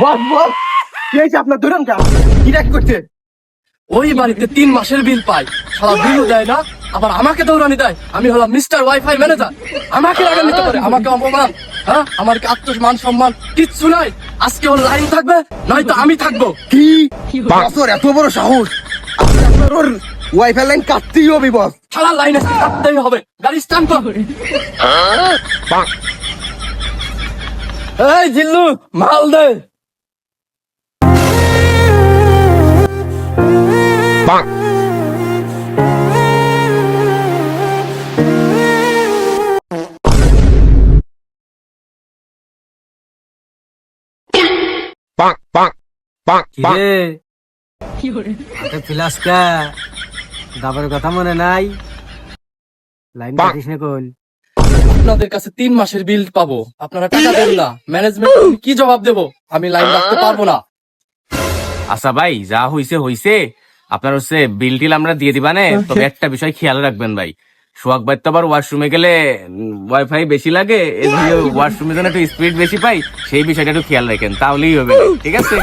বস বস, কি হয়েছে আপনার? ধরুন কেন, কি রাগ করছে? ওই বাড়িতে 3 মাসের বিল পাই, সারা বিলও দেয় না, আবার আমাকে দৌড়ানি দেয়। আমি হলাম মিস্টার ওয়াইফাই ম্যানেজার, আমাকে রাগা নিতে পারে, আমাকে অপমান। হ্যাঁ, আমার কি আত্মমান সম্মান কিচ্ছু নাই? আজকে ওর লাইন থাকবে, নয়তো আমি থাকবো। কি বছর এত বড় সাহস? আপনার ওর ওয়াইফাই লাইন কাটতেই হবে বস। সারা লাইনে কাটতেই হবে, গাড়ি স্টার্ট কর। এই জিল্লু, মাল দে। দাবার কথা মনে নাই, লাইন কাটিস না কোন? আপনাদের কাছে 3 মাসের বিল পাবো, আপনারা টাকা দেন না, ম্যানেজমেন্ট কি জবাব দেবো? আমি লাইন রাখতে পারবো না। আচ্ছা ভাই, যা হইছে হইছে, আপনার হচ্ছে বিল টিল আমরা দিয়ে দিবানে। তবে একটা বিষয় খেয়াল রাখবেন ভাই, সোহাগ ভাই তো আবার ওয়াশরুমে গেলে ওয়াইফাই বেশি লাগে, ওয়াশরুমে যেন একটু স্পিড বেশি পাই, সেই বিষয়টা একটু খেয়াল রাখেন, তাহলেই হবে, ঠিক আছে?